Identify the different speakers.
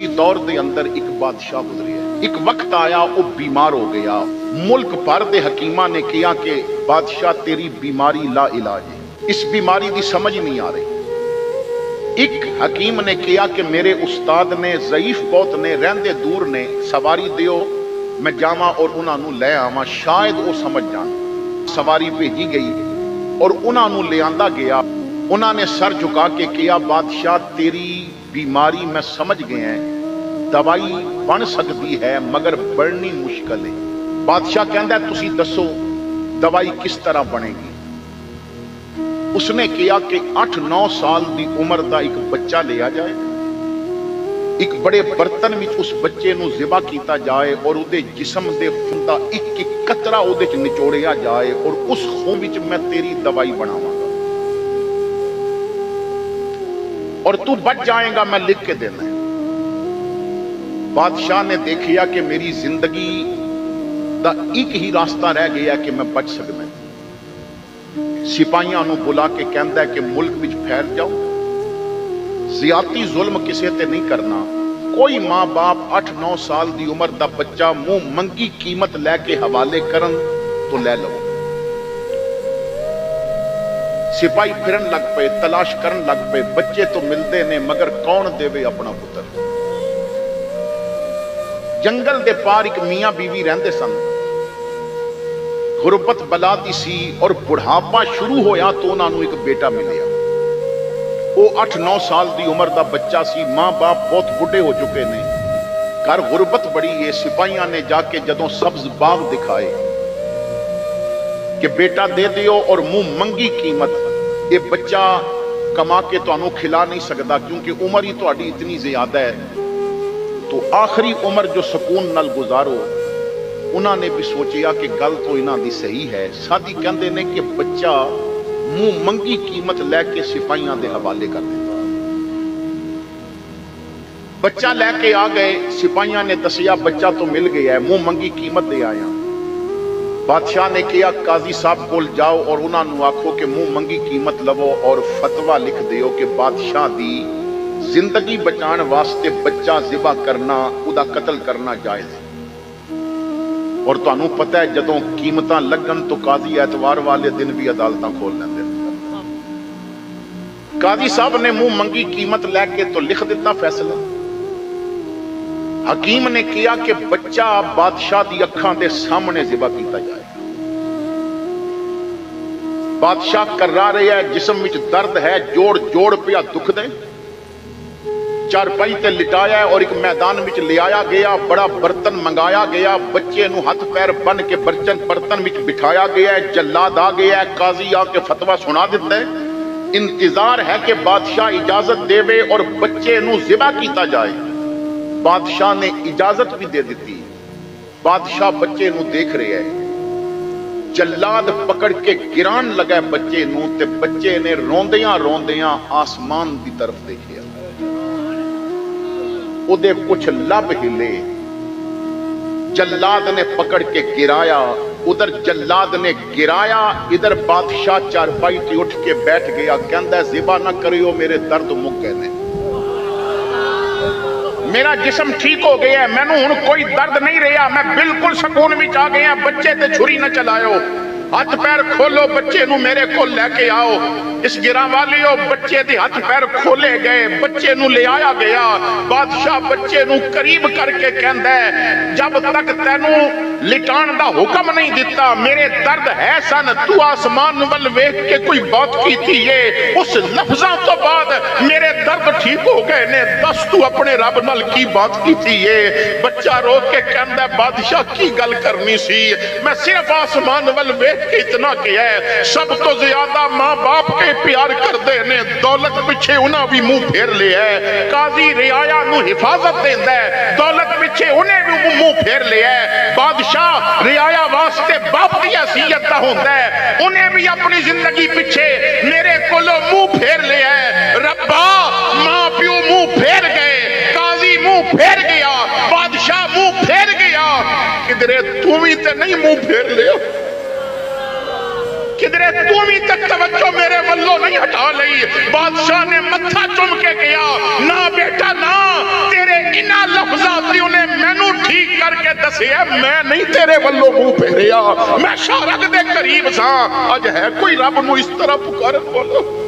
Speaker 1: उसी दौर के अंदर एक बादशाह गुजरिया। एक वक्त आया वो बीमार हो गया। मुल्क भर के हकीमा ने किया कि बादशाह तेरी बीमारी ला इलाज है, इस बीमारी की समझ नहीं आ रही। एक हकीम ने किया कि मेरे उस्ताद ने ज़ईफ बहुत ने, रहंदे दूर ने, सवारी दियो मैं जावा और उन्होंने लै आवा, शायद वो समझ जान। सवारी भेजी गई और उन्होंने लियांदा गया। उन्होंने सर झुका के किया बादशाह तेरी बीमारी मैं समझ गया, दवाई बन सकती है मगर बढ़नी मुश्किल है। बादशाह कहता है तुसी दसो दवाई किस तरह बनेगी। उसने किया कि 8-9 साल की उम्र का एक बच्चा लिया जाए, एक बड़े बर्तन में उस बच्चे को ज़िबा किया जाए और उसके जिस्म के खून का एक एक कतरा उहदे निचोड़िया जाए और उस खून में मैं तेरी दवाई बनावांगा और तू बच जाएगा, मैं लिख के देना है। बादशाह ने देखिया कि मेरी जिंदगी का एक ही रास्ता रह गया कि मैं बच सकता। सिपाहियों को बुला के कहता है कि मुल्क में फैल जाओ, ज्यादती जुल्म किसी ते नहीं करना। कोई मां बाप 8-9 साल की उम्र का बच्चा मुंह मंगी कीमत लैके हवाले करन तो लै लो। सिपाही फिरन लग पे, तलाश करन लग पे, बच्चे तो मिलते ने मगर कौन देवे अपना पुत्र। जंगल के पार एक मियां बीवी रहंदे सन। गुरबत बला दी सी और बुढ़ापा शुरू होया तो उन्होंने एक बेटा मिलिया। वो 8-9 साल की उम्र का बच्चा सी। मां बाप बहुत बुढ़े हो चुके ने, घर गुरबत बड़ी है। सिपाहियों ने जाके जदों सब्ज बाग दिखाए कि बेटा दे दियो और मुंह मंगी कीमत, ये बच्चा कमा के तुहानू खिला नहीं सकता क्योंकि उम्र ही तुहाडी इतनी ज्यादा है, तो आखिरी उम्र जो सुकून नाल गुजारो। उन्होंने भी सोचिया कि गल तो इन्हां दी सही है। सादी कहंदे ने कि बच्चा मुंह मंगी कीमत लैके सिपाहियों के हवाले कर दिता। बच्चा लैके आ गए, सिपाहियों ने दसिया बच्चा तो मिल गया है, मुंह मंगी कीमत दे आया। बादशाह ने किया काजी साहब को जाओ और उन्होंने आखो कि मुंह मंगी कीमत लवो और फतवा लिख दियो कि बादशाह दी जिंदगी बचाने वास्ते बच्चा ज़िबा करना, उदा कत्ल करना जायज है। और तुहानू पता है जदों कीमत लगन तो काजी एतवार वाले दिन भी अदालत खोल लेंदे। काजी साहब ने मुंह मंगी कीमत लैके तो लिख दिता फैसला। हकीम ने किया कि बच्चा बादशाह की अखां के सामने ज़िबा किया जाए। बादशाह कर्रा रहा है, जिस्म में दर्द है, जोड़ जोड़ पिया दुख दे। चारपाई ते लिटाया और एक मैदान में ले आया गया। बड़ा बर्तन मंगाया गया, बच्चे नू हाथ पैर बन के बर्तन में बिठाया गया। जल्लाद आ गया, काजी आके फतवा सुना दिता है। इंतजार है कि बादशाह इजाजत देवे और बच्चे नू ज़िबा किया जाए। बादशाह ने इजाजत भी दे दी। बादशाह बच्चे नू देख रहे है। जल्लाद पकड़ के गिरान लगा बच्चे नू ते बच्चे ने रोंदियां रोंदियां आसमान की तरफ देखिया। उदे कुछ लब हिले। जल्लाद ने पकड़ के गिराया, उधर जल्लाद ने गिराया, इधर बादशाह चारपाई से उठ के बैठ गया। कहंदा ज़िबा ना करियो, मेरे दर्द मुक गए ने, मेरा जिस्म ठीक हो गया, मैनू हुण कोई दर्द नहीं रहा, मैं बिल्कुल सुकून में आ गया। बच्चे ते छुरी न चलायो, हाथ पैर खोलो, बच्चे नू मेरे को लैके आओ। इस गिरा वालियो बच्चे दे हाथ पैर खोले गए, बच्चे नू ले आया गया। बादशाह बच्चे नू करीब करके कहंदा है जब तक तैनू लिटाण दा हुक्म नहीं दिता मेरे दर्द है सन। तू आसमान वल वेख के कोई बात कीती है, उस लफ्ज़ां तो बाद मेरे दर्द ठीक हो गए ने। दस तू अपने रब नाल की बात कीती है। बच्चा रो के कहंदा बादशाह की गल करनी सी, मैं सिर्फ आसमान वल वेख के इतना किया है। सब तो ज्यादा मां बाप के प्यार करते ने, दौलत पिछे उन्हें भी मुंह फेर लिया है। काजी रियाया नू हिफाजत देंदा है, दौलत पिछे उन्हें भी मुंह फेर लिया है। बादशाह रियाया वास्ते बाप की हैसियत दा हुंदा है, उन्हें भी अपनी जिंदगी पिछे मेरे कोलों मुंह फेर लिया है। रब्बा मां प्यो मुंह फेर गए, काजी मुंह फेर गया, बादशाह मुंह फेर गया, किधरे तू भी तो नहीं मुंह फेर लिया, किधरे तू भी तक तवज्जो मेरे वल्लों नहीं हटा ली। बादशाह ने मत्था चुम के गया, ना बेटा ना, तेरे इना ਕਰਕੇ ਦੱਸਿਆ ਮੈਂ ਨਹੀਂ ਤੇਰੇ ਵੱਲੋਂ ਮੂੰਹ ਫੇਰਿਆ, ਮੈਂ ਸ਼ਾਰਦ ਦੇ ਕਰੀਬ ਸਾਂ। ਅੱਜ ਹੈ ਕੋਈ ਰੱਬ ਨੂੰ ਇਸ ਤਰ੍ਹਾਂ ਪੁਕਾਰਨ ਵਾਲਾ?